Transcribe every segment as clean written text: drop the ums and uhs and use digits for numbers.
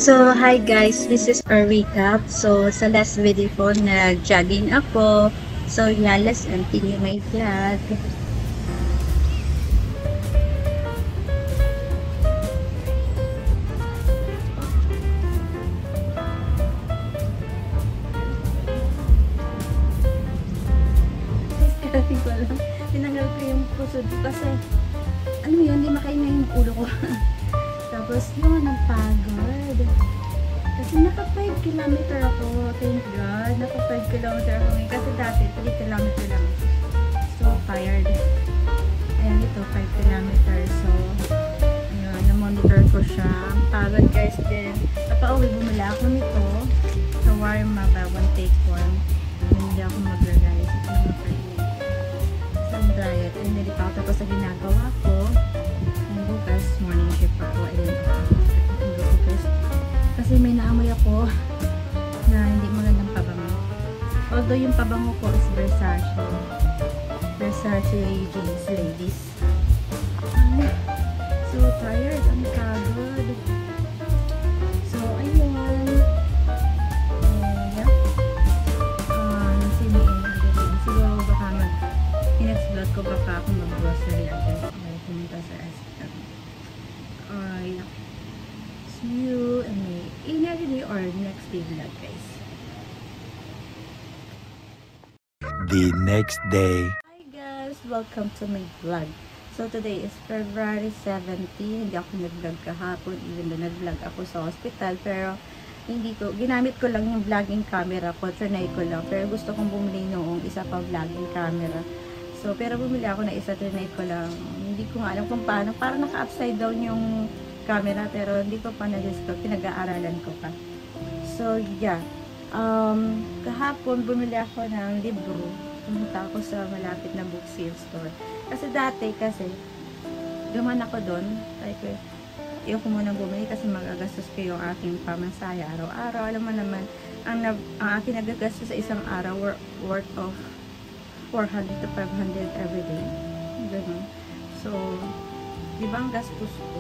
So, hi guys, this is our recap. So, sa last video ko, nag-jogging ako. So, yeah, let's continue my vlog. Kasi ko lang, tinanggal ko yung pusod ko kasi, ano yun, hindi makainga yung ulo ko. Tapos yun, nagpagod. Kasi naka 5 kilometer ako, thank God. Naka 5 kilometer ako ngayon. Kasi dati, 3 kilometer lang. So, tired. Ayan, ito, 5 kilometer. So, ayun, na-monitor ko siya. Pagod guys din. Kapag-uwi, bumila ako nito. Sa Warma ba, one take one. Hindi ako mag-guys. Ito naman for me. Sa diet. And then, ipakita ko sa ginagawa ko. Bukas, morning shift ako. Ayun, bukas. Kasi may naamoy ako na hindi magandang pabango. Although yung pabango ko is Versace. Versace jeans, ladies. Ay, so tired. Ang pagod. So, ayun. Yeah. Siguro baka next vlog ko baka ako mag-grocery agad. Pumunta sa SM. Yeah. See you in a day or next day vlog, guys. The next day. Hi guys! Welcome to my vlog. So today is February 17. Hindi ako nag-vlog kahapon, even though nag-vlog ako sa hospital, pero hindi ko, ginamit ko lang yung vlogging camera ko, trinay ko lang, pero gusto kong bumili noong isa pa vlogging camera. So, pero bumili ako na isa, trinay ko lang. Hindi ko nga alam kung paano, parang naka-upside down yung camera, pero hindi ko pa na-discover, pinag-aaralan ko pa. So, yeah. Kahapon bumili ako ng libro. Pumunta ako sa malapit na book sale store. Kasi dati, duman ako doon. Ayaw ko munang bumili kasi magagastos ko yung aking pamansaya araw-araw. Alam mo naman, ang aking nagagastos sa isang araw worth of 400 to 500 every day. Ganun. So, di ba ang gastos ko?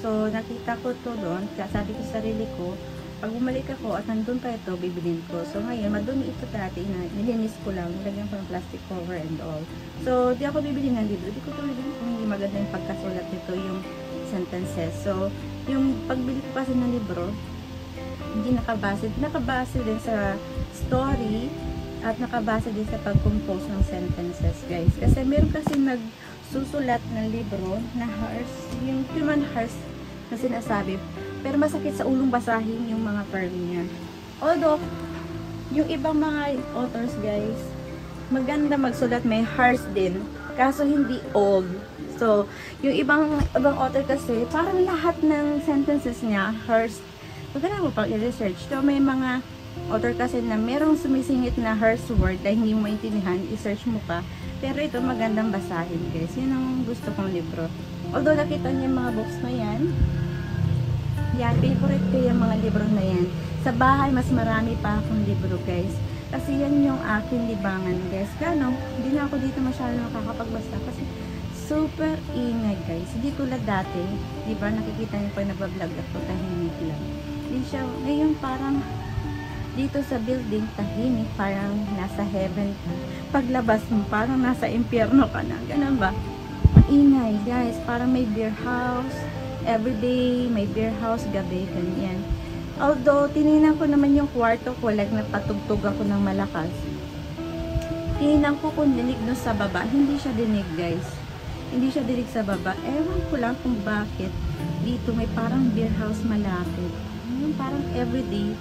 So, nakita ko to doon. Kaya sabi ko sa sarili ko, pag bumalik ako at nandun pa ito, bibilin ko. So, ngayon, madumi ito dati na nilinis ko lang. Nilagyan ko ng plastic cover and all. So, di ako bibili ng libro. Di ko ito bibili kung hindi maganda yung pagkasulat nito, yung sentences. So, yung pagbili ko kasi ng libro, hindi nakabase. Nakabase din sa story at nakabase din sa pag-compose ng sentences, guys. Kasi meron kasi nagsusulat ng libro na yung human hearts na sinasabi, pero masakit sa ulong basahin yung mga term niya. Although, yung ibang mga authors, guys, maganda magsulat, may hearts din, kaso hindi old. So, yung ibang author kasi, parang lahat ng sentences niya, hearts, maganda mo pag i-research. So, may mga author kasi na merong sumisingit na hearts word na hindi mo maintindihan, i-search mo pa. Pero ito magandang basahin, guys. Yun ang gusto kong libro. Although nakita niyo yung mga books na yan, yan, favorite ko yung mga libro na yan. Sa bahay, mas marami pa akong libro, guys. Kasi yan yung aking libangan, guys. Gano, hindi na ako dito masyado nakakapagbasa kasi super ingay, guys. Hindi tulad dati, di ba, nakikita niyo pag nagbablog ako, tahimik lang. Hindi siya, ngayon parang dito sa building, tahimik, parang nasa heaven ka. Paglabas mo, parang nasa impyerno ka na. Ganun ba? Ingay, guys. Parang may beer house. Everyday, may beer house, gabi, ganyan. Although, tinignan ko naman yung kwarto ko, like napatugtog ako ng malakas. Tinignan ko kung dinig no sa baba. Hindi siya dinig, guys. Hindi siya dinig sa baba. Ewan ko lang kung bakit dito may parang beer house malapit. Yung parang everyday,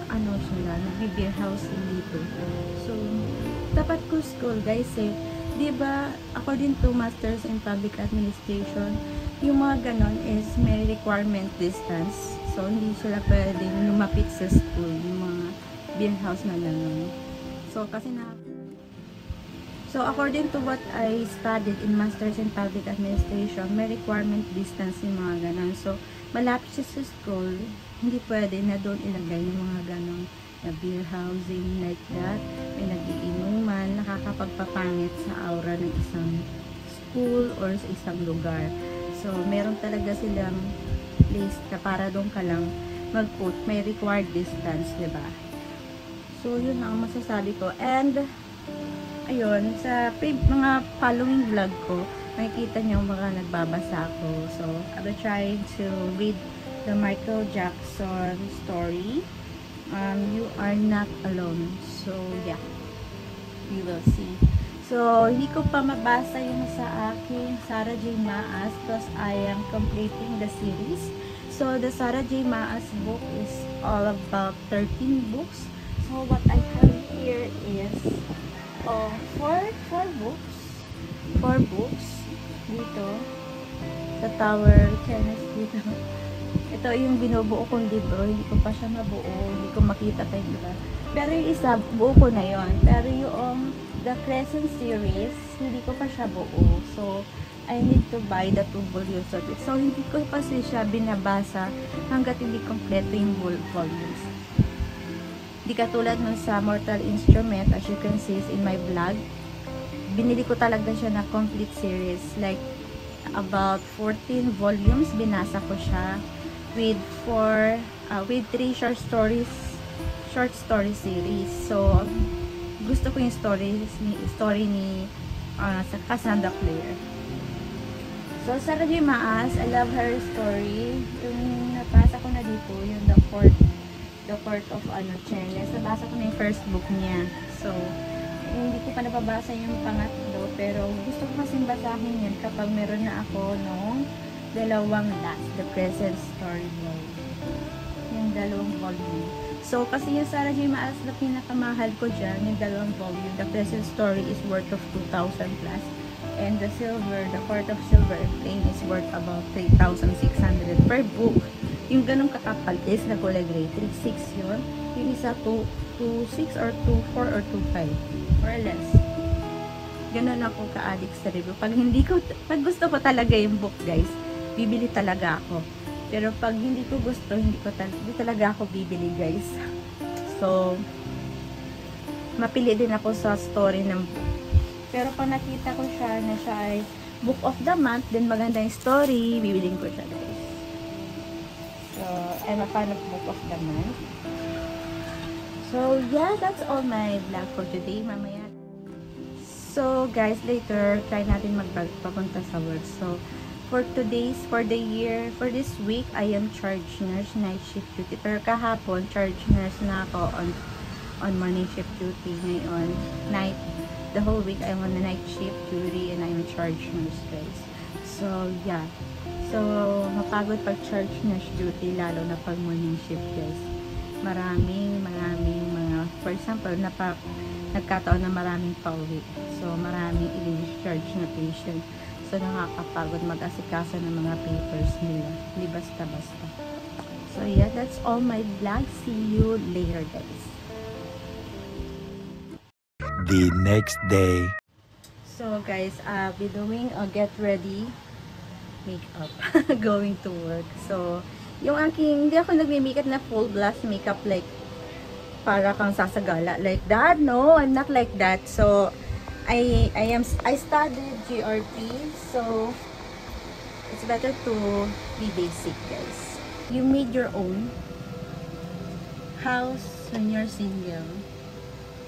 ano siya lang, nagbi-beer house dito. So, tapat ko school, guys, diba, according to Masters in Public Administration, yung mga ganon is may requirement distance. So, hindi sila pwedeng lumapit sa school, yung mga beer house na ganon. So, So, according to what I studied in Masters in Public Administration, may requirement distance yung mga ganon. So, malapit siya sa school, hindi pwede na doon ilagay yung mga ganon na beer housing like that. May nag-iinuman, nakakapagpapangit sa aura ng isang school or sa isang lugar. So, meron talaga silang place na para doon ka lang mag-put. May required distance, diba? So, yun ang masasabi ko. And, ayun, sa mga following vlog ko, makikita nyo mga nagbabasa ko. So, I will try to read the Michael Jackson story. You Are Not Alone. So, yeah. You will see. So, hindi ko pa mabasa yung sa aking Sarah J. Maas because I am completing the series. So, the Sarah J. Maas book is all about 13 books. So, what I have here is four books dito sa Tower Kenneth dito. Ito yung binubuo kong libro. Hindi ko pa siya mabuo. Hindi ko makita pa yung iba. Pero yung isa, buo ko na yon. Pero yung The Crescent series, hindi ko pa siya buo. So, I need to buy the 2 volumes of it. So, hindi ko pa siya binabasa hanggat hindi kompleto yung volumes. Di katulad nun sa Mortal Instrument, as you can see in my vlog, binili ko talaga siya na complete series. Like, about 14 volumes, binasa ko siya with 3 short story series. So, gusto ko yung story ni sa Cassandra Clare. So, Sarah J. Maas, I love her story. Yung nabasa ko na dito, yung The Court of Chenes. Nabasa ko na yung first book niya. So, hindi ko pa nababasa yung pangatlo, pero gusto ko kasing basahin yan kapag meron na ako nung dalawang last, The Present Story Mode. Yung dalawang volume. So, kasi yung Sarah J. Maas na pinakamahal ko dyan, yung dalawang volume, The Present Story is worth of 2,000 plus. And The Court of Silver and Flame is worth about 3,600 per book. Yung ganong kakapal is na kulay gray, 3,600 yun. Yung isa, 2,600 or 2,400 or 2,500. Or less. Ganon ako ka-addict sa review. Pag gusto ko talaga yung book, guys, bibili talaga ako. Pero pag hindi ko gusto, hindi talaga ako bibili, guys. So, mapili din ako sa story ng book. Pero pag nakita ko siya na siya ay book of the month, then maganda yung story, bibiling ko siya, guys. So, I'm a fan of book of the month. So, yeah, that's all my vlog for today, mamaya. So, guys, later, try natin magpapunta sa work. So, for this week, I am charge nurse, night shift duty. Pero kahapon, charge nurse na ako on morning shift duty. Ngayon, night. The whole week, I'm on the night shift duty and I'm charge nurse, guys. So, yeah. So, mapagod pag charge nurse duty, lalo na pag morning shift, guys. Maraming mga, for example, nagkataon na maraming pauwi. So, maraming i-discharge na patient. So, nakakapagod mag-asikaso ng mga papers nila. Hindi basta-basta. So, yeah, that's all my vlog. See you later, guys. The next day. So, guys, I'll be doing a get ready makeup. Going to work. So, yung aking, hindi ako nagme-makeup na full blast makeup like para kang sasagala. Like that. No, I'm not like that. So, I studied GRP, so it's better to be basic, guys. You made your own house when you're single.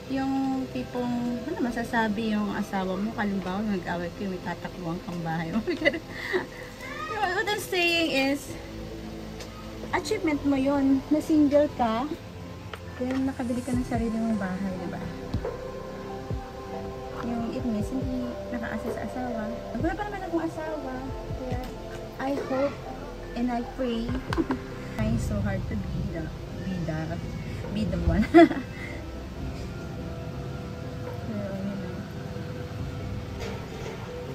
Yung tipong, ano masasabi yung asawa mo, kalimbawa, nag-away kayo, may tatakbuhan kang bahay. What I'm saying is, achievement mo yun, na single ka, kaya nakabili ka ng sarili mong bahay, diba? Yung it means, hindi naka-assess sa asawa. Wala pa naman akong asawa. Kaya, I hope and I pray. Trying so hard to be the one. Pero,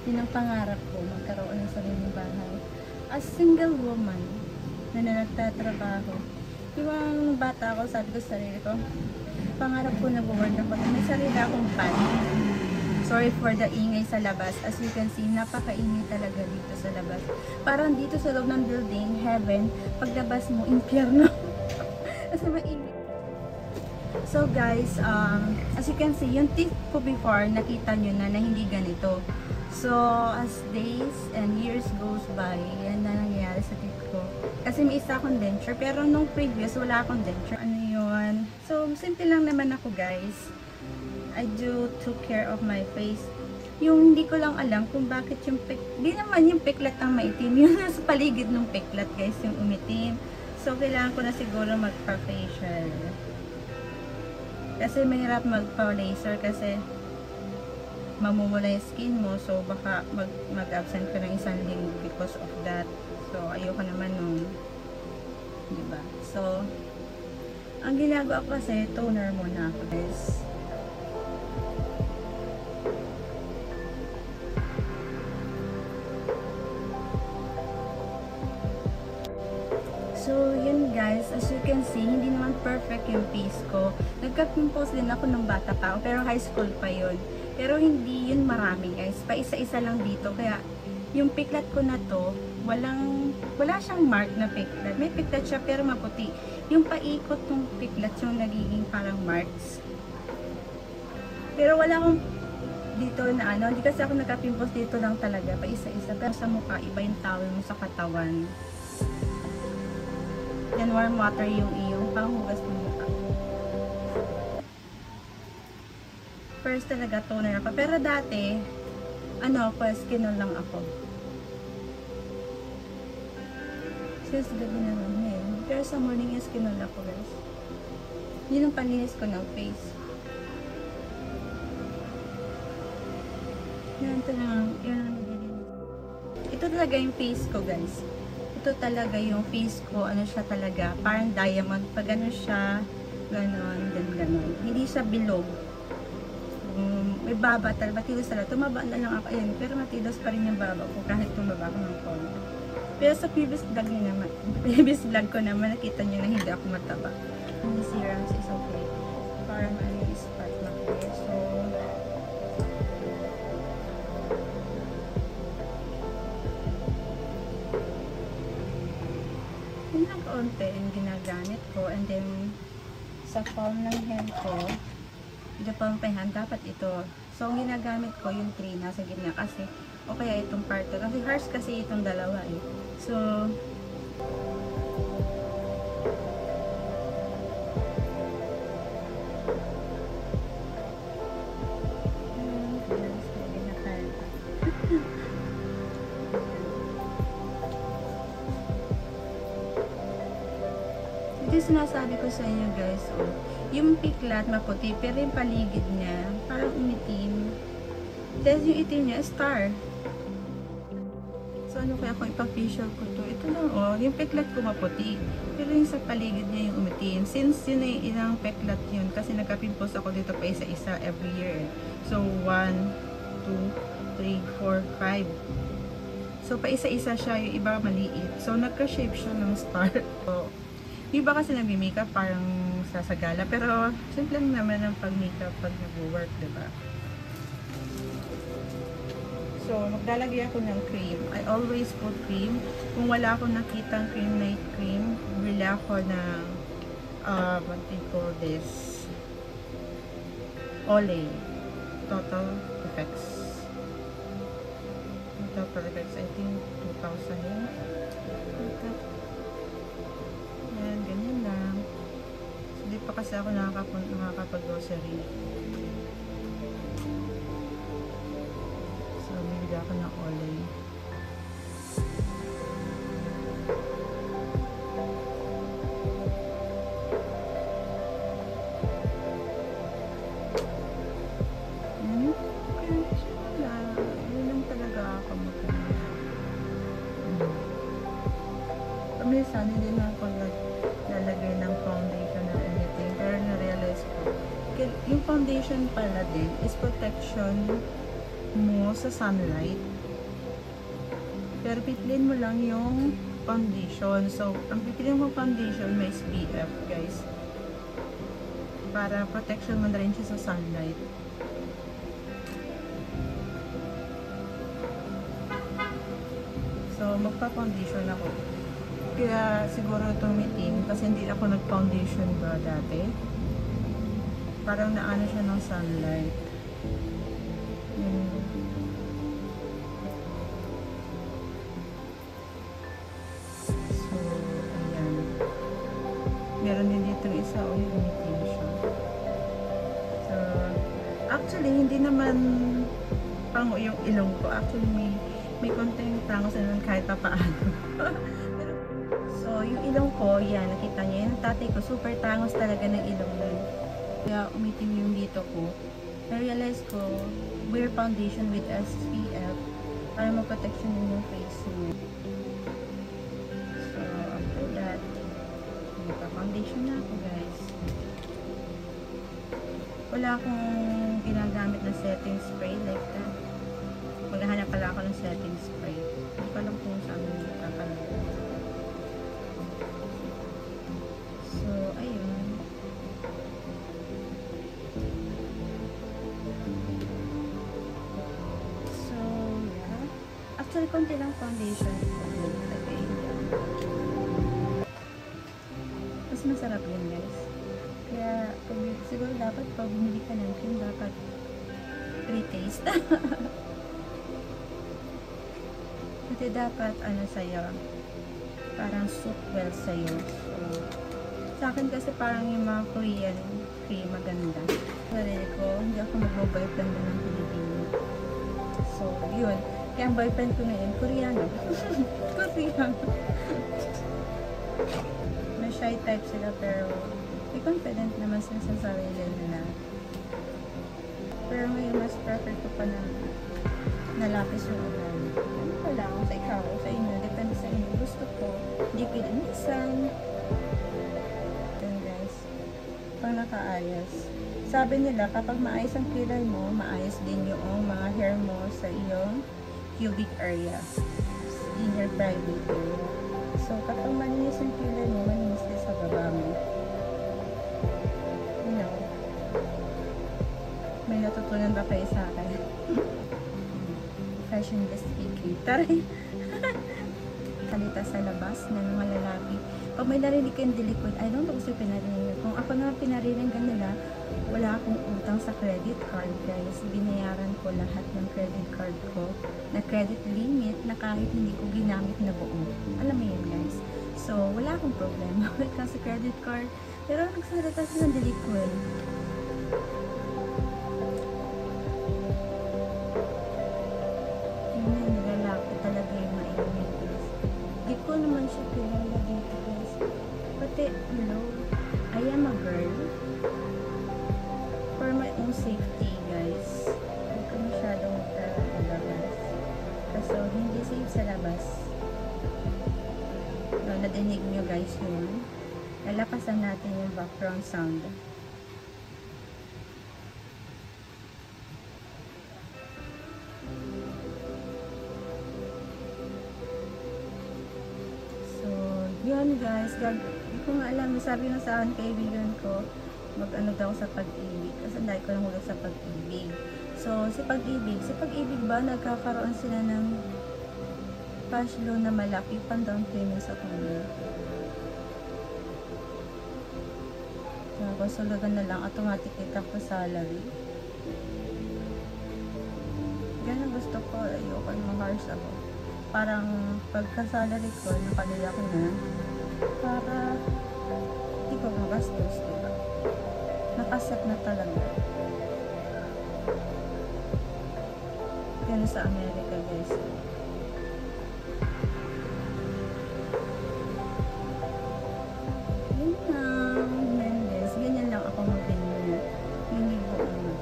yun ang pangarap ko, magkaroon ng sariling bahay. As single woman, na nagtatrabaho. Yung bata ako, sabi ko sa sarili ko, pangarap ko nag-work na pag may sarili akong van. Sorry for the ingay sa labas. As you can see, napakaingay talaga dito sa labas. Parang dito sa loob ng building, heaven, paglabas mo, impyerno. Kasi maingay. So guys, as you can see, yung teeth ko before, nakita nyo na hindi ganito. So, as days and years goes by, yan na nangyayari sa teeth ko. Kasi may isa akong denture, pero nung previous wala akong denture. Ano yun? So, simple lang naman ako guys. I do took care of my face. Yung hindi ko lang alam kung bakit yung di naman yung peklat ang maitim. Yung nasa paligid ng peklat guys, yung umitim. So, kailangan ko na siguro magpa-facial. Kasi mahirap magpa-laser kasi mamumula yung skin mo. So, baka mag-absent ka ng isang linggo because of that. So, ayoko naman nung, diba? So, ang ginagawa ko kasi, toner muna ako guys. So, yun guys, as you can see, hindi naman perfect yung face ko. Nagka-pimples din ako nung bata pa ako, pero high school pa yun. Pero hindi yun marami guys, pa isa-isa lang dito. Kaya, yung piglat ko na to, wala siyang mark na piglat. May piglat siya pero maputi. Yung paikot ng piglat yung nagiging parang marks. Pero wala akong dito na ano, hindi kasi ako nagka-pimples dito lang talaga, pa isa-isa. Pero sa mukha, iba yung towel mo sa katawan. Then warm water yung iyong panghugas ng mukha. First talaga toner ako. Pero dati, ano, skin lang ako. Since gabi na lang ngayon. Pero sa morning is skin ako guys. Yun ang paninis ko ng face. Yan ito talaga yung face ko guys. Ito talaga yung face ko, ano siya talaga, parang diamond. Pag ano siya, ganon, ganon. Hindi siya bilog. May baba talaga, matilos talaga. Tumaba na lang ako, ayan, pero matilos pa rin yung baba ko kahit tumaba ako ng konti. Pero sa previous vlog ko naman, nakita nyo na hindi ako mataba. Hindi serums is okay. Para malinis part na ko. So, yun lang kaunti yung ginagamit ko. And then, sa palm ng hand ko, ito palm pa hand, dapat ito. So, ang ginagamit ko yung 3 nasa gitna kasi, o kaya itong part ko. Kasi harsh kasi itong dalawa eh. So, ito yung sinasabi ko sa inyo guys, oh, yung piklat maputi pero yung paligid niya parang umitim. Dahil yung itim niya star. So ano kaya kung ipa-facial ko to? Ito lang oh, yung peklat ko maputi. Pero yung sa paligid niya yung umitim. Since yun ay ilang peklat yun, kasi nagka-pimples ako dito pa isa-isa every year. So 1, 2, 3, 4, 5. So pa isa-isa siya, yung iba maliit. So nagka-shape siya ng star. So, yung iba kasi nagmi-makeup parang sasagala. Pero simple lang naman ang pag-makeup pag nag-work, diba? So, maglalagay ako ng cream. I always put cream. Kung wala akong nakitang cream, night cream, bili ako ng, what do you call this? Olay. Total Effects. Total Effects, I think 2,000 yun. Yan, ganyan lang. So, di pa kasi ako nakakapag-grocery. Bili ako ng olay. Yun lang talaga ako minsan hindi na ako lalagay ng foundation na anything, pero na-realize ko yung foundation pala din is protection mo sa sunlight, pero pipiliin mo lang yung foundation. So, ang pipiliin mo foundation may SPF guys, para protection mo na rin siya sa sunlight. So, magpa-foundation ako, kaya siguro tumitim kasi hindi ako nag-foundation ba dati, parang naano siya ng sunlight. So, meron din dito isa o yung imitation. So, actually, hindi naman pango yung ilong ko. Actually, may konting tangos na nun kahit pa paano. So, yung ilong ko, yan, nakita niyo, yung tatay ko, super tangos talaga ng ilong nun. Kaya umitim yung dito ko. Na-realize ko, wear foundation with SPF para ma-protection din yung face mo. So, after that, nagpa-foundation na ako, guys. Wala akong ginagamit na setting spray like that. Maghahanap pala ako ng setting spray. Hindi pa lang kung saan nagkakaroon. So, ayun. So, yeah. Actually, konti lang foundation. Mas masarap yun, guys. Kaya, siguro dapat pag bumili ka ng cream, dapat pre-taste. Kasi dapat, ano sa'yo, parang suit well sa'yo. So, sa akin kasi parang yung mga Korean cream maganda. Sarili ko, hindi ako mag-boyfriend ng Pilipino. So, yun. Kaya ang boyfriend ko ngayon, Koreano. Koreano. May shy type sila pero may confident naman sila sa sarili nila. Pero ngayon, mas prefer ko pa na nalapis yung ulan. Ano pa lang, sa ikaw, sa inyo, depende sa inyo. Gusto ko, hindi pinanisan. Then guys, pang nakaayos. Sabi nila, kapag maayos ang kilay mo, maayos din yung mga hair mo sa iyong pubic area. In your private area. So, kapag malinis ang kilay mo, malinis din sa baba mo. You know, may natutunan ba kayo sa akin? Fashion speaking. Taray! Salita sa labas ng mga lalaki. Pag may narinig kayong liquid, I don't know kung pinarinig. Kung ako na pinarinig nila, wala akong utang sa credit card, guys. Binayaran ko lahat ng credit card ko na credit limit na kahit hindi ko ginamit na buo. Alam mo yun, guys. So, wala akong problema kasi credit card. Pero nagsalita sila ng liquid. Ko naman siya kilala dito, guys. Pati, hello, I am a girl. For my own safety, guys. Hindi ko masyadong labas. Kasi hindi safe sa labas. No, nadinig nyo, guys, yun. Lalapasan natin yung background sound. Yun, guys, hindi ko nga alam, sabi na sa akin kaibigan ko, mag-ano daw sa pag-ibig, kasi dahil ko lang hulog sa pag-ibig. So, sa pag-ibig ba, nagkakaroon sila ng cash loan na malaki pang down payment sa kunya. Tapos, sulugan na lang, automatic itap ko salary. Ganun gusto ko, ayoko yung harsh ako. Parang pagka-salary ko, nakalila ko na para hindi ko magastos, diba? Nakaset na talaga. Ganun sa Amerika, guys. Yun lang, Mendes. Ganyan lang ako mag-ganyan. Hinigo mo.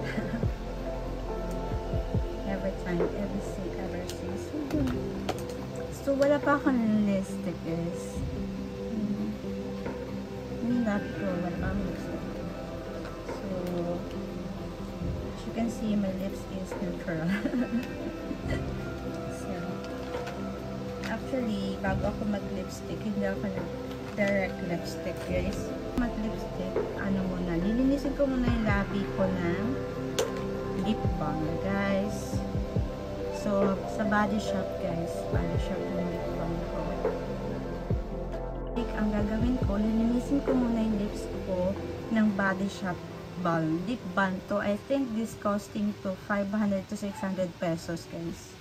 Every time, every day, ever since. So, wala pa akong lipstick, guys. Yung dati ko, wala pa akong lipstick. So, as you can see, my lips is neutral. So, actually, bago ako mag-lipstick, hindi ako direct lipstick, guys. Mag-lipstick, ano muna, lilinisin ko muna yung labi ko ng lip balm, guys. So, sa Body Shop, guys. Body Shop yung lip balm ko. Ang gagawin ko, lilinisin ko muna yung lips ko ng Body Shop balm. Lip balm to. I think this costing to 500 to 600 pesos, guys.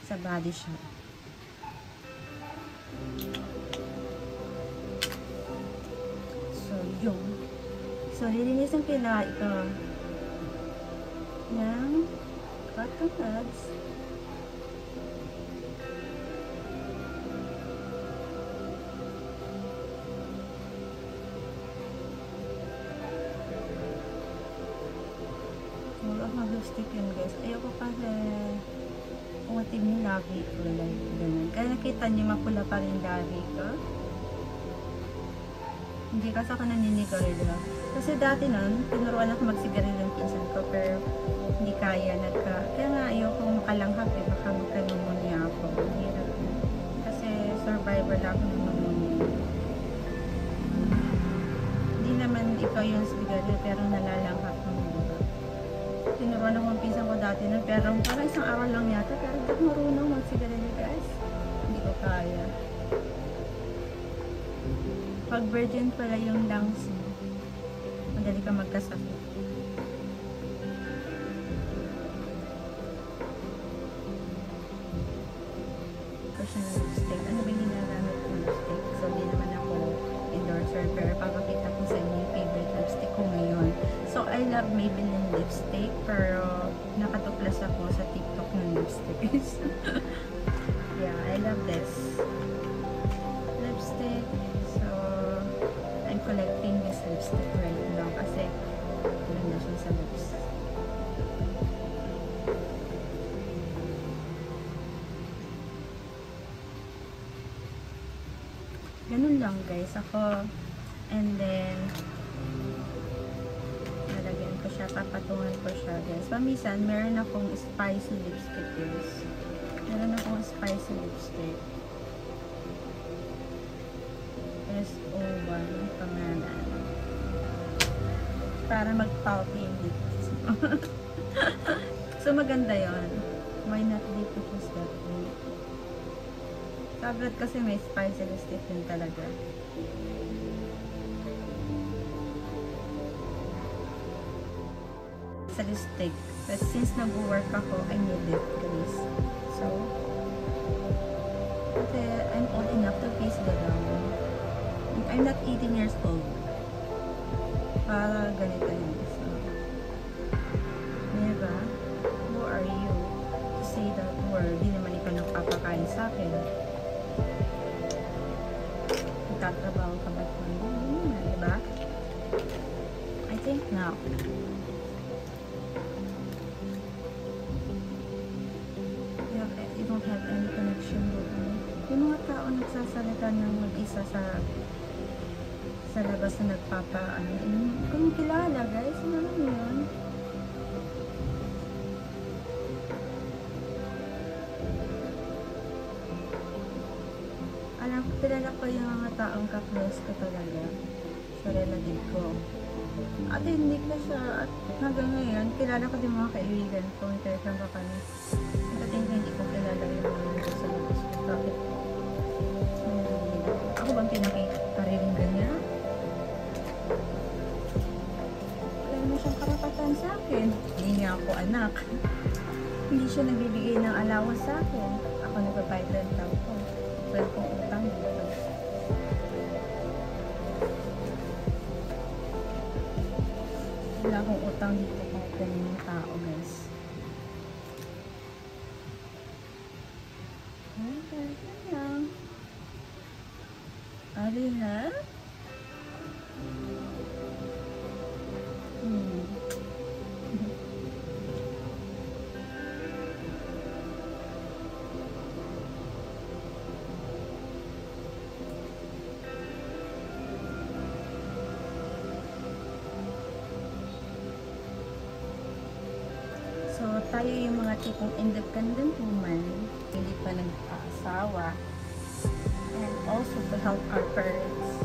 Sa Body Shop. So, Yung. So, lilinisan kila ito ng cotton pads. Wala akong lipstick yun, guys. Ayoko kasi umatim yung labi ko. Like, ganun. Kaya nakita niyo mapula pa rin labi ko. Hindi kasi ako naninigarilyo. Kasi dati nun, tinuruan ako magsigarilyo yung pinsan ko, pero hindi kaya. Kaya nga ayoko makalanghap eh. Baka magka-pneumonia ako. Hirap. Kasi survivor lang ako ng pneumonia. Hindi naman ikaw yung sigarilyo, pero nalalanghap mo. Tinuruan ako ng pinsan ko dati nun, pero parang isang araw lang yata. Pero hindi ako marunong magsigarilyo, guys. Hindi ko kaya. Pag virgin pala yung lungs mo, madali ka magkasakit. Ito siya ng lipstick. Ano ba yung ginagamit ko lipstick? So, di naman ako endorser, pero papakita ko sa inyo yung favorite lipstick ko ngayon. So, I love Maybelline lipstick, pero nakatuklas ako sa TikTok ng lipstick. Yeah, I love this lipstick. I'm collecting this lipstick right now kasi maganda siya sa lips. Ganun lang guys ako. And then nalagyan ko siya, papatungan ko siya guys. Pamisan, meron akong spicy lipstick guys. Meron akong spicy lipstick. SO1 yung pangalan. Para mag-pulpy yung lips. So, maganda yon. Why not dip it as that way? Tablet kasi may spicy lipstick din talaga. Sa lipstick. But since nag-work ako, I need it guys. So, kasi I'm old enough to face the down. I'm not 18 years old. Para ganito yun. So, diba? Who are you to say that word? Di naman ikaw nagpapakain sa akin. Nagtatrabaho ka ba ito? Diba? I think now. You don't have any connection with me. Yung mga tao nagsasalita ng mag-isa sa labas na kung kilala guys, ano naman yun? Alam ko, kilala ko yung mga taong ka-close ko talaga sa relative ko. At hindi ko siya, at hanggang ngayon, kilala ko din mga kaibigan ko, intercam ka kami. At hindi ko kilala yung mga sa labas ko. Bakit? Ako bang pinakikariling ganyan? Wala naman siyang karapatan sa akin. Hindi niya ako anak. Hindi siya nagbibigay ng allowance sa akin. Ako nagbabayad ng tao ko. Wala kong utang dito. Wala akong utang dito kahit ganyan yung tao guys. Ali ha? So, tayo yung mga tipong independent woman, hindi pa nagpaasawa, and also to help our parents.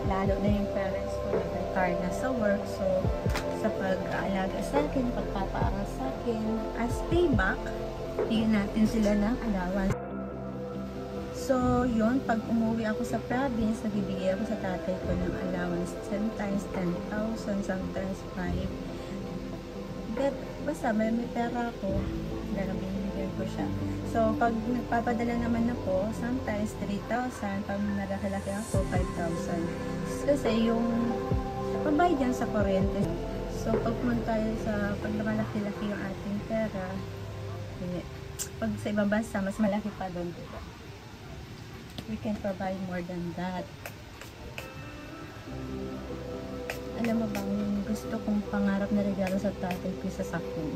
Lalo na yung parents ko nag-retire na sa work, so sa pag-aalaga sa akin, pagpapaaral sa akin, as payback, bigyan natin sila ng allowance. So, yun, pag umuwi ako sa province, nagbibigay ako sa tatay ko ng allowance, sometimes 10,000, sometimes 5. Basta may pera ako, dahil binibigyan ko siya. So, pag nagpapadala naman ako, sometimes 3,000, pag malaki-laki ako, 5,000. Kasi yung pabayad yan sa kuryente. So, pag tayo sa pag malaki-laki yung ating pera, pag sa ibang bansa, mas malaki pa doon, diba? We can provide more than that. Alam mo bang yung gusto kong pangarap na regalo sa tatay ko sa sasakyan?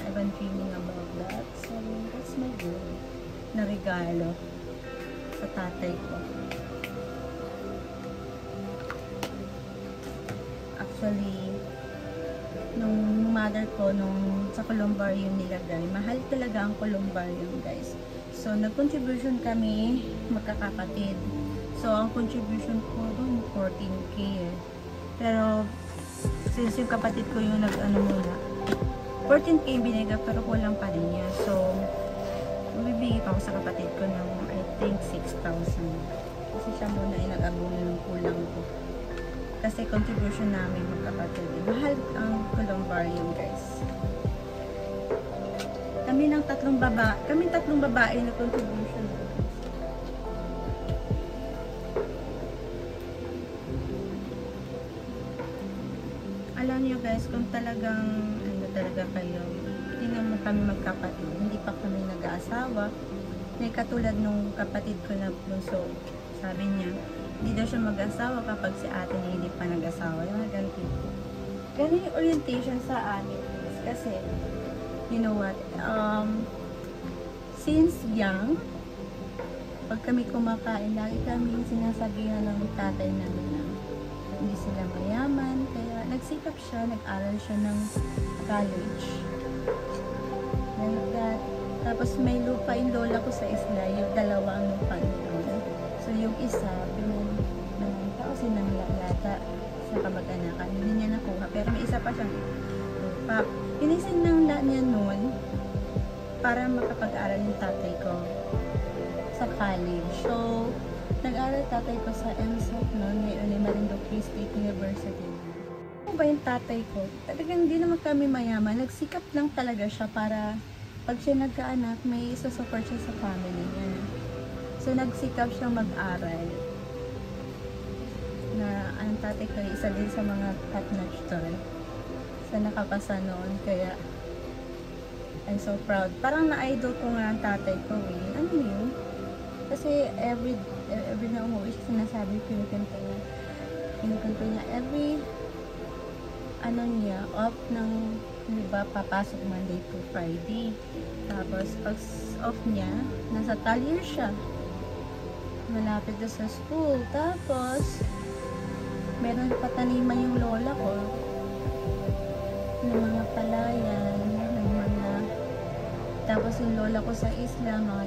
I've been dreaming about that. So, that's my goal na regalo sa tatay ko. Actually, nung mother ko, nung sa columbarium nilagay, mahal talaga ang columbarium, guys. So, nag-contribution kami, magkakapatid. So, ang contribution ko doon, 14K eh. Pero, since yung kapatid ko yung nag-ano muna, 14K yung binigay, pero kulang pa rin niya. So, bibigay pa ako sa kapatid ko ng, I think, 6,000. Kasi siya muna yung nag-abuna ng kulang ko. Kasi contribution namin magkapatid. Mahal ang columbarium, guys. Kami tatlong babae na contribution. Alam niyo guys, kung talagang ano talaga kayo, tingnan mo kami magkapatid, hindi pa kami nag-aasawa. May katulad nung kapatid ko na bunso, sabi niya, hindi daw siya mag-asawa kapag si ate niya hindi pa nag-asawa. Yung mga ganito. Ganun yung orientation sa amin guys. Kasi, you know what, since young, pag kami kumakain, lagi kami sinasabihan ng tatay namin na hindi sila mayaman, kaya nagsikap siya, nag-aral siya ng college. Like that. Tapos may lupa yung lola ko sa isla, yung dalawa ang lupa nito. So yung isa, pinanita o sinanglalata sa kamag-anakan. Hindi niya nakuha, pero may isa pa siyang lupa. Pinisin ng niya noon para makapag-aral yung tatay ko sa college. So, nag-aral tatay ko sa MSOP noon, ngayon ay Marinduque State University. Ano ba yung tatay ko? Talagang hindi naman kami mayaman. Nagsikap lang talaga siya para pag siya nagkaanak, may isusupport siya sa family niya. So, nagsikap siya mag-aral. Na ang tatay ko, isa din sa mga top-notch doon. Sa nakapasa noon, kaya I'm so proud. Parang na-idol ko nga ang tatay ko eh. Ano yun? Kasi every na umuwi siya, sinasabi ko yung kanta niya. Every ano niya, off ng, diba, papasok Monday to Friday. Tapos, pag off niya, nasa Talir siya. Malapit na sa school. Tapos, meron pataniman yung lola ko ng mga palayan, ng mga, tapos yung lola ko sa isla, mga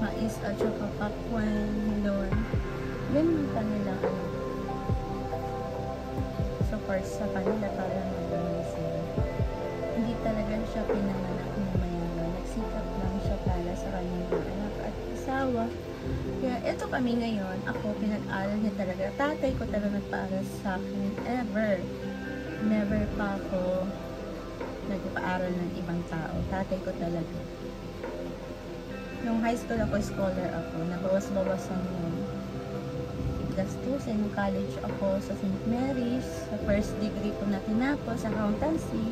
mais at saka pakwan, melon. Yan yung kanila, support sa kanila para maganda sila. Hindi talaga siya pinanganak ng mayaman. Nagsikap lang siya para sa kanyang anak at asawa. Kaya ito kami ngayon, ako pinag-aral niya talaga. Tatay ko talaga nagpaaral sa akin ever. Never pa ako nagpaaral ng ibang tao. Tatay ko talaga. Nung high school ako, scholar ako. Nabawas-bawasan yung gastos. Nung college ako sa St. Mary's. Sa first degree ko na tinapos, sa accountancy.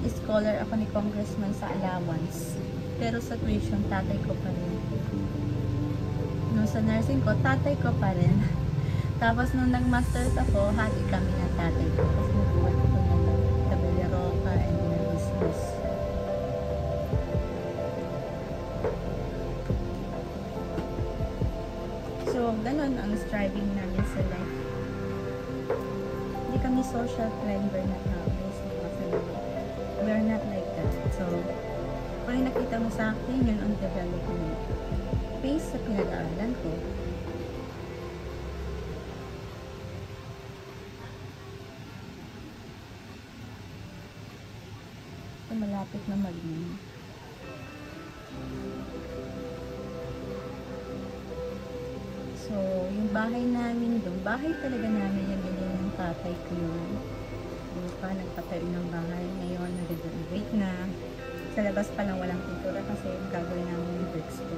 Scholar ako ni Congressman sa allowance. Pero sa tuition, tatay ko pa rin. Nung sa nursing ko, tatay ko pa rin. Tapos nung nag-masters ako, hati kami ng tatay ko. Kasi nabuhat ko ng Tabaleroca and na business. So, ganun ang striving namin sa life. Hindi kami social climber na tao. We're not like that. So, kung nakita mo sa akin, yun ang development. Based sa pinag-aaralan ko. So, malapit na maging. So, yung bahay namin doon, bahay talaga namin yung ganyan ng tatay ko yun. pa, nagpatayo ng bahay. Ngayon, nag-renovate na. Sa labas pa lang walang pintura kasi gagawin namin yung bricks ko.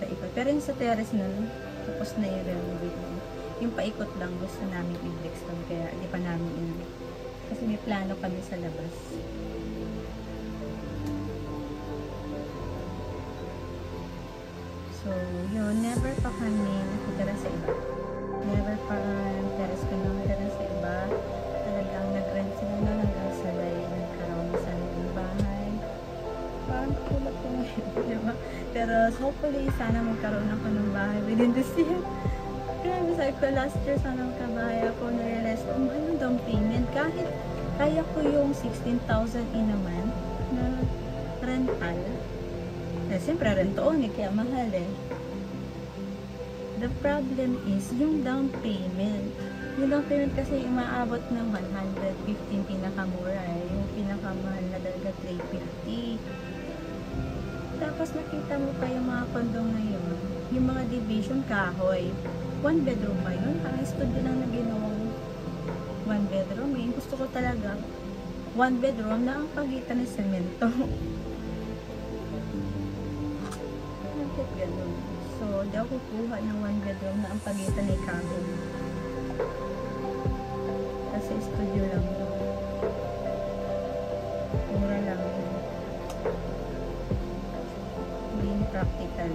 Paikot. Pero yung sa terrace nun, tapos na yung renovate na. Yung paikot lang, gusto namin i-bricks lang. Kaya hindi pa namin kasi may plano kami sa labas. So, yun, never pa kami nakitira sa iba. Never pa teres ko nang nakitira sa iba. Talagang nag-rent sila na hanggang sa nagkaroon sa ng bahay. Parang kulot ko ngayon, diba? Pero hopefully, sana magkaroon ako ng bahay within this year. Grabe, sabi ko last year, sana magkabahay ako. Na-realize ko, mahal yung down payment. Kahit kaya ko yung 16,000 in a month na rental. Siyempre, rento-on kaya mahal eh. The problem is, yung down payment. Yung down payment kasi umaabot ng 115 pinakamura eh. Yung pinakamahal na talaga 350. Tapos nakita mo pa yung mga condo ngayon. Yung mga division kahoy. 1 bedroom ba yun? Parang studio lang na ginawang 1 bedroom. Yung gusto ko talaga 1 bedroom na ang pagitan ng semento. Bakit ganun? So, di ako kukuha ng 1 bedroom na ang pagitan ay kahoy. Kasi studio lang yun. Mura lang yun. Hindi practical.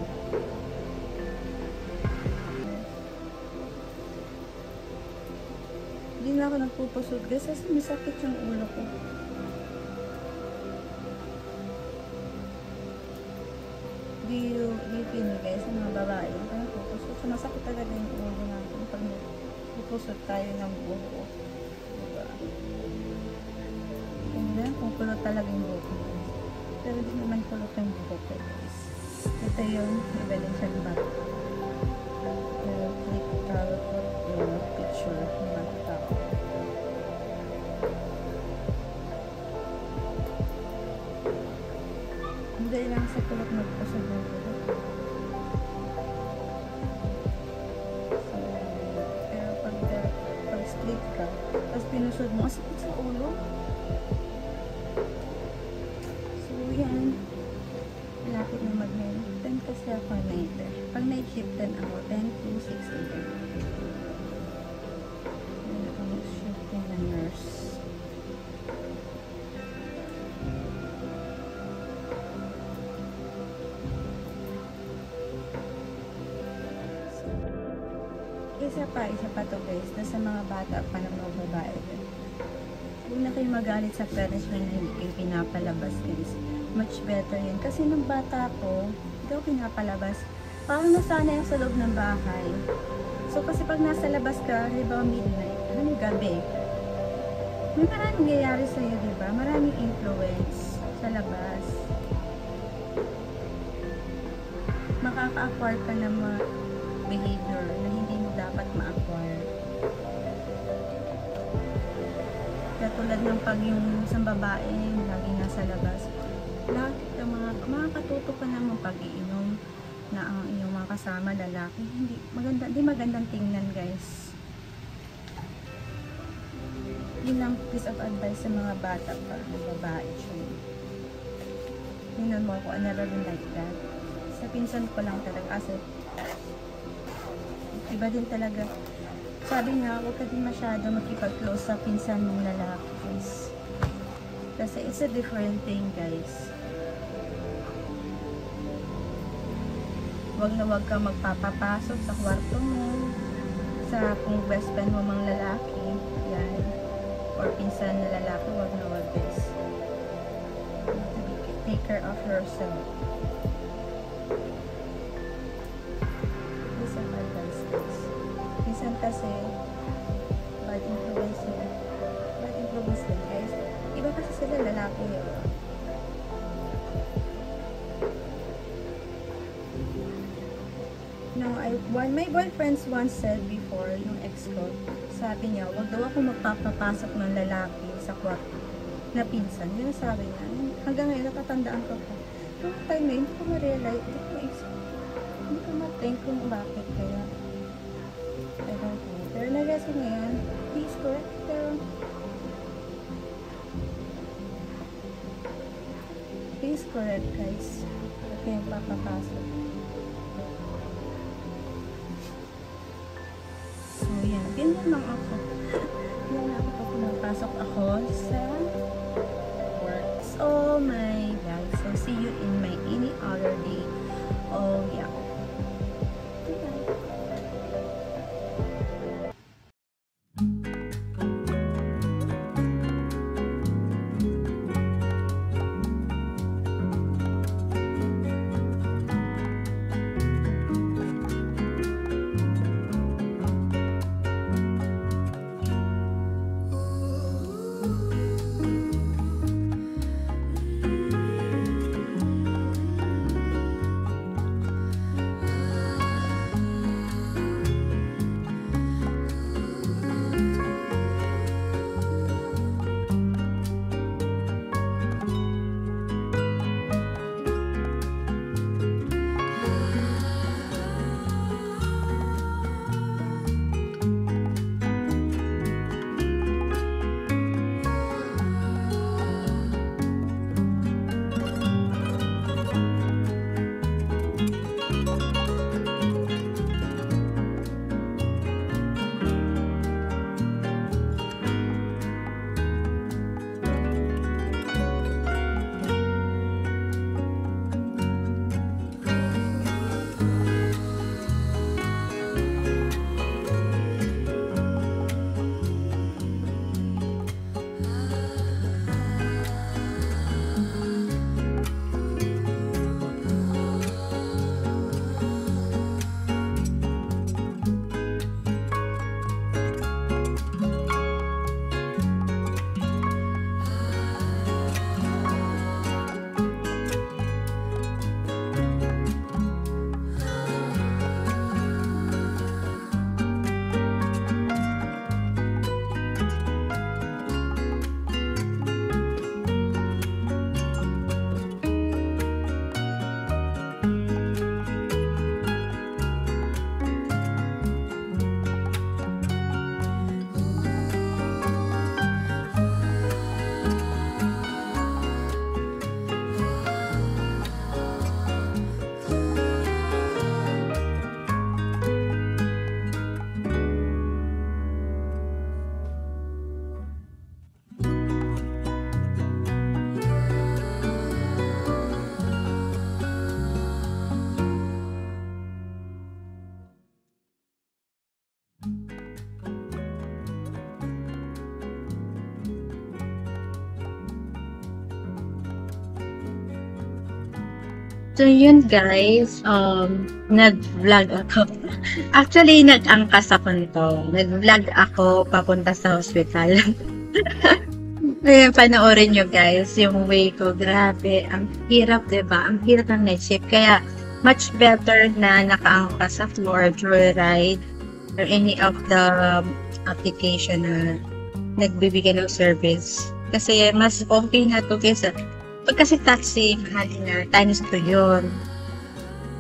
Hindi na ako nagpupusod guys kasi masakit yung ulo ko. Di feel nyo guys, sa mga babae, kaya pupusod. So, masakit talaga yung ulo natin pag pupusod tayo ng buho. Diba? Tingnan kung kulot talaga yung buho ko. Pero di naman kulot yung buho ko guys. Ito yung evolution back. Pero click yung picture ng mga tao. Hindi lang sa kulot magpusod ng kulot. So, pero pag straight ka, tapos pinusod mo, sakit sa ulo. So, yan. Malapit na mag-night. 10 kasi ako night. Pag night shift 10 ako, 10 to 6 a.m. Yan ako mag-shifting na nurse. Isa pa to guys, na sa mga bata pa ng mga babae. Huwag na kayo magalit sa parents na hindi kayo pinapalabas guys. Much better yun. Kasi nung bata ko, hindi ako pinapalabas. Parang nasanay ako sa loob ng bahay. So kasi pag nasa labas ka, halimbawa midnight, ano gabi, may maraming nangyayari sa'yo, diba? Maraming influence sa labas. Makaka-acquire ka ng mga behavior na hindi mo dapat ma-acquire. Katulad ng pag yung isang babae lagi nasa labas, lahat ng mga makakatuto ka naman pag-iinom na ang iyong mga kasama lalaki, hindi magandang tingnan guys. Yun lang piece of advice sa mga bata pa ng babae siya. Yun mo ako, I never been like that. Sa pinsan ko lang talaga kasi iba din talaga. Sabi nga, huwag ka din masyado makipag-close sa pinsan mong lalaki guys. Kasi it's a different thing guys. Huwag na huwag ka magpapapasok sa kwarto mo, sa kung best friend mo mang lalaki, yan, or pinsan na lalaki, huwag na huwag guys. Take care of yourself. This is advice guys. Minsan kasi bad influence yun. Bad influence din guys. Iba kasi sila lalaki yun. No, my boyfriends once said before, yung ex ko, sabi niya, wag daw ako magpapapasok ng lalaki sa kwarto na pinsan. Yun sabi niya. Hanggang ngayon, natatandaan ko pa. Yung time na, hindi ko ma-realize, hindi ko ma-think kung bakit kaya. I don't know. Pero nagasa ngayon, please correct them. Please correct guys. At kayong papapasok. So yan, ganyan lang ako. Yan ako pag pumapasok ako sa work. Oh my God. So see you in my any other day. Oh yeah. So yun guys, nag-vlog ako. Actually, nag-angkas ako nito. Nag-vlog ako papunta sa hospital. Ayan, panoorin nyo guys, yung way ko. Grabe, ang hirap, diba? Ang hirap ng night shift. Kaya, much better na naka-angkas sa floor, joyride, or any of the application na nagbibigay ng service. Kasi, mas okay na to kaysa pag kasi taxi, mahal na, times 2 yun.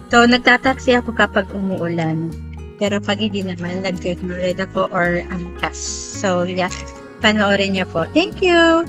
So, nagtataxi ako kapag umuulan. Pero pag hindi naman, nag-joyride ako or angkas. So, yeah, panoorin niyo po. Thank you!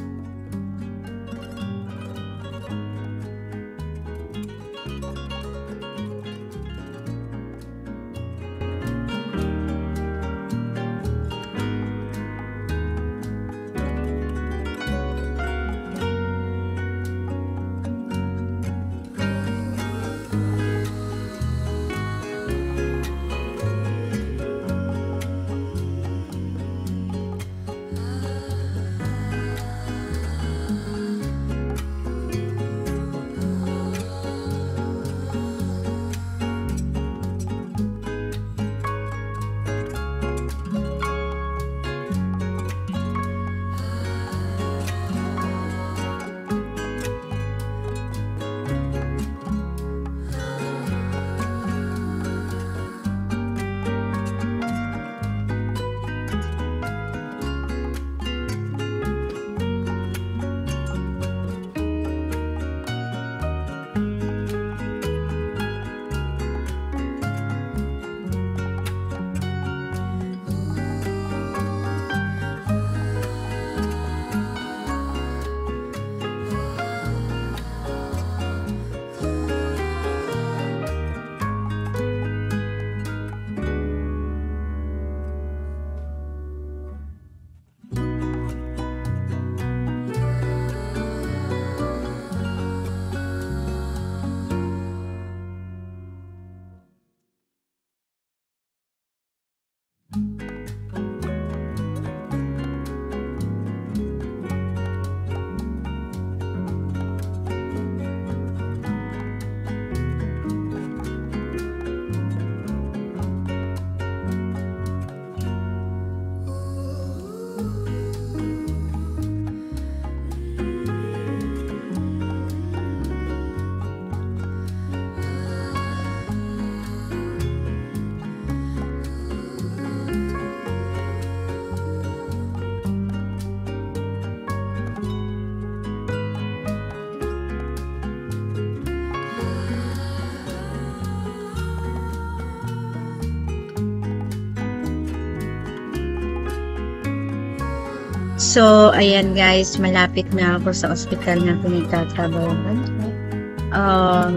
So, ayan guys, malapit na ako sa ospital na pinagtatrabahoan.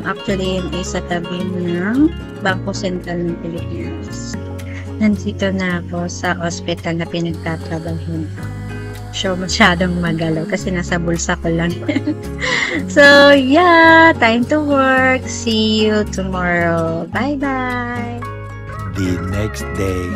Actually, yun ay sa tabi ng Bangko Sentral ng Pilipinas. Nandito na ako sa ospital na pinagtatrabahoan. So, masyadong magalaw kasi nasa bulsa ko lang. So, yeah, time to work. See you tomorrow. Bye-bye. The next day.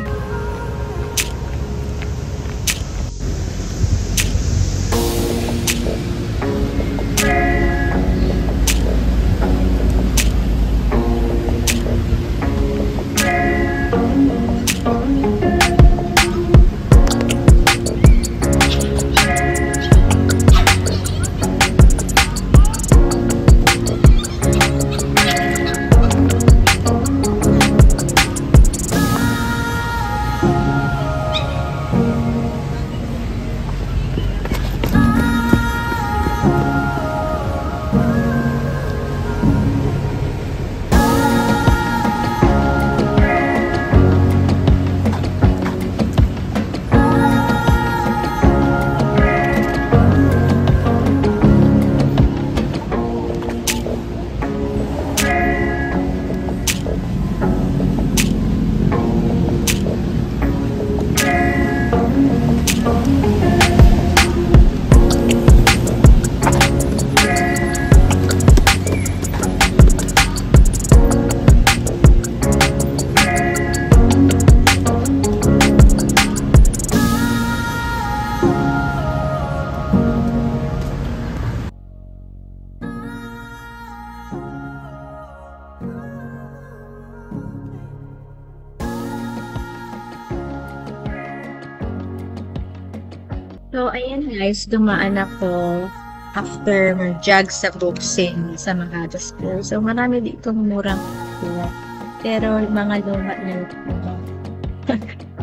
So, ayan guys, dumaan ako after mag-jog sa boxing sa Makati School. So, marami dito murang kuha. Pero, mga luma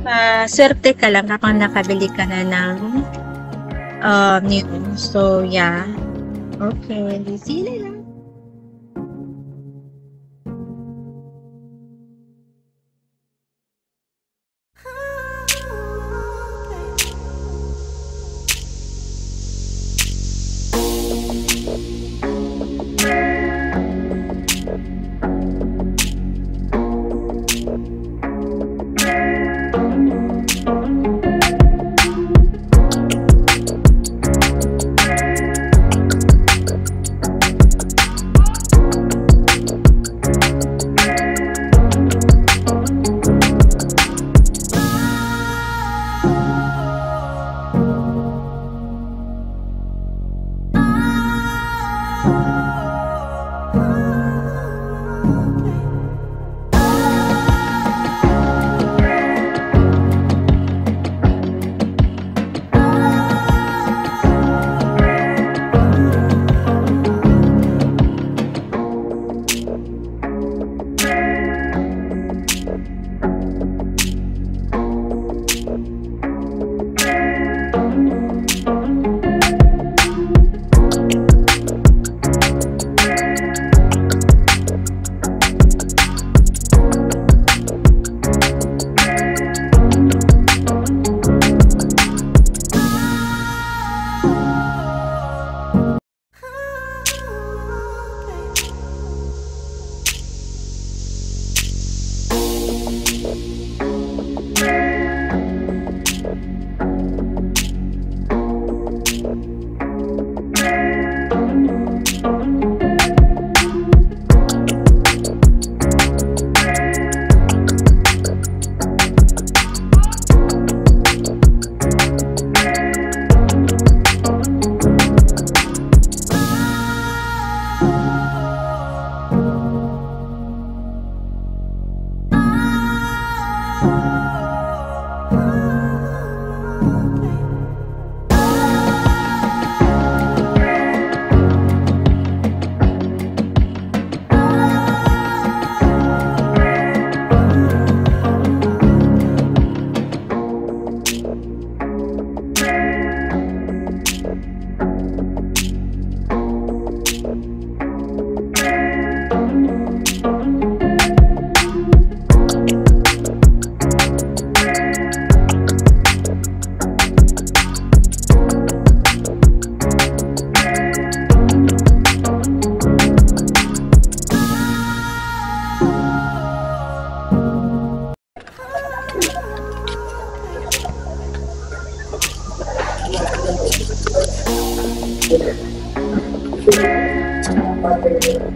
na swerte ka lang kapag nakabili ka na ng new. So, yeah. Okay, see you later.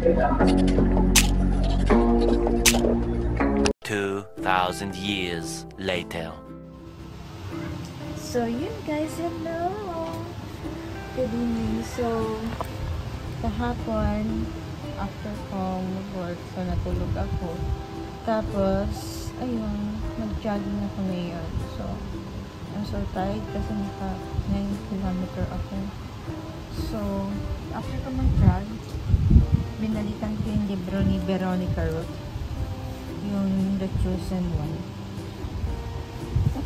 2,000 years later. So, yun guys, hello! Good evening. So, kahapon, after kong work, so natulog ako. Tapos, ayun, nag-jogging ako ngayon. So, I'm so tired kasi naka 9 kilometer ako. So, after ko mag-jog, binalitan ko yung libro ni Veronica Roth. Yung The Chosen One.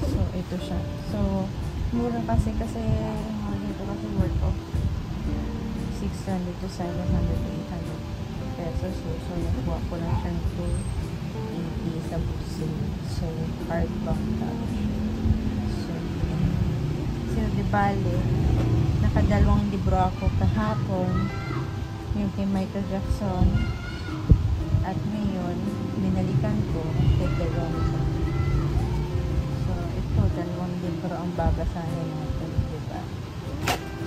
So, ito siya. So, mura kasi dito kasi worth of 600 to 700 to 800 pesos. So, nakuha ko lang siya ng 280 sa booksin. So, hardback tapos. So, di bale, nakadalawang libro ako kahapon. Yung kay Michael Jackson. At ngayon, binalikan ko kay Veronica. So, ito, dalawang libro ang babasahin natin, diba?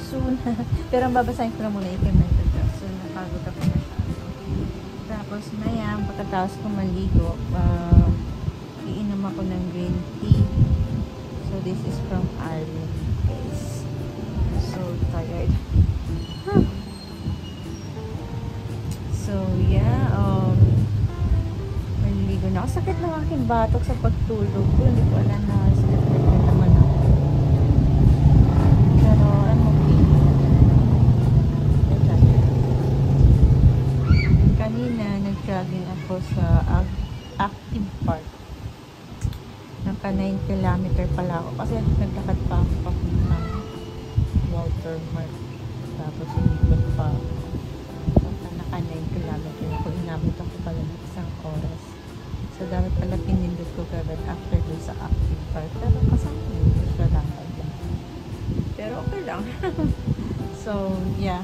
Soon. Pero ang babasahin ko na muna yung kay Michael Jackson. Napagod ako masyado. Tapos, maya, pagkatapos ko maligo, iinom ako ng green tea. So, this is from Arlen, guys. So tired. So, yeah, maliligo na ako. Sakit ng aking batok sa pagtulog ko. Hindi ko alam na sakit na naman ako. Pero, I'm okay. Kanina, nag-jogging ako sa Active Park. Naka 9 kilometer pala ako. Kasi naglakad pa ako ng Walter Mark. Tapos, inipot pa ako. Naka 9 kilometer ako. Inabot ako pala ng isang oras. So, dapat pala pinindot ko kagad after dun sa Active Park. Pero kasama yun. Siya lang. Pero okay lang. So, yeah.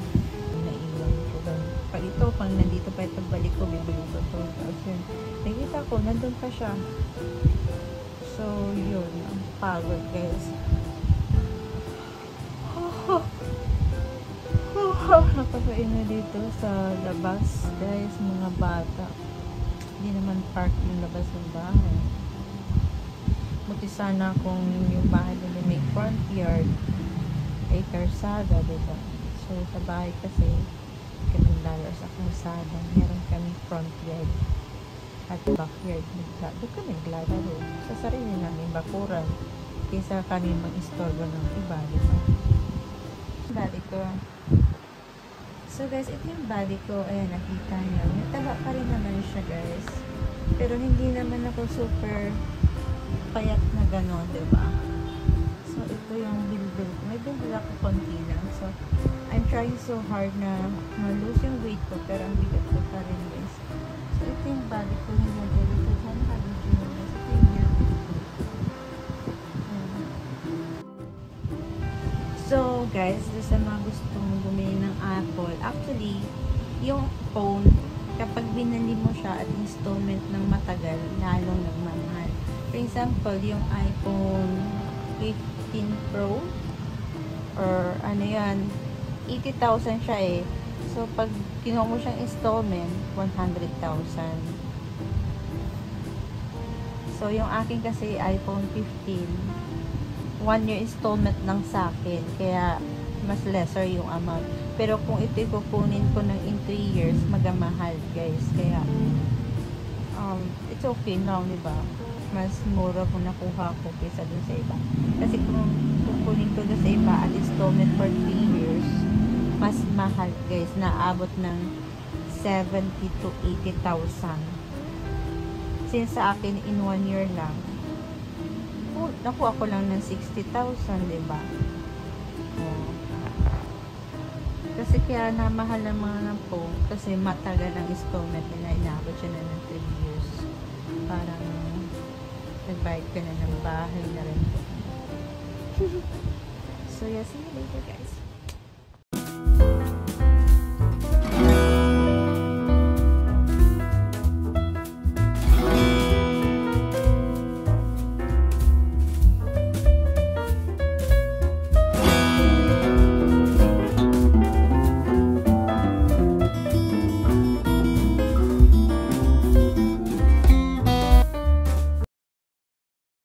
Naiwan ko doon. Pag ito, pag nandito pa ito, balik ko, bibili ko ito. Tapos yun. Nakita ko, nandun pa siya. So, yun. Ang pagod, guys. Nakakain na dito sa labas, guys. Mga bata. Hindi naman park yung labas ng bahay. Buti sana kung yung bahay nila may front yard, ay karsada, diba? So, sa bahay kasi, kami lalaro sa karsada. Meron kami front yard at backyard. Doon kami naglalaro. Sa sarili namin bakuran. Kaysa kami mag-istorbo ng iba, diba? Bali ko. So guys, ito yung body ko. Ayan, nakita nyo. May taba pa rin naman siya, guys. Pero hindi naman ako super payat na gano'n, diba? So, ito yung bilbil ko. May bilbil ako konti lang. So, I'm trying so hard na ma-lose yung weight ko. Pero ang bigat ko pa rin, guys. So, ito yung body ko. Yung nag-edit ko. Sana nakabidyo nyo, guys. Ito yung beauty ko. So, guys, sa mga gustong bumili ng Apple, actually, yung phone, kapag binili mo siya at installment ng matagal, lalong nagmamahal. For example, yung iPhone 15 Pro, or ano yan, 80,000 siya eh. So, pag kinuha mo siyang installment, 100,000. So, yung akin kasi iPhone 15, 1 year installment lang sa akin. Kaya, mas lesser yung amount. Pero kung ito ikukunin ko ng in 3 years, magamahal, guys. Kaya, it's okay lang, diba? Mas mura kung nakuha ko kaysa dun sa iba. Kasi kung kukunin ko dun sa iba at installment for 3 years, mas mahal, guys. Naabot ng 70 to 80,000. Since sa akin, in 1 year lang, nakuha ko lang ng 60,000, diba? Oh. Kasi kaya namahal ng mga ng phone kasi matagal ang installment nila, inabot siya na ng 3 years. Parang nagbayad ka na ng bahay na rin. So yeah, see you later, guys.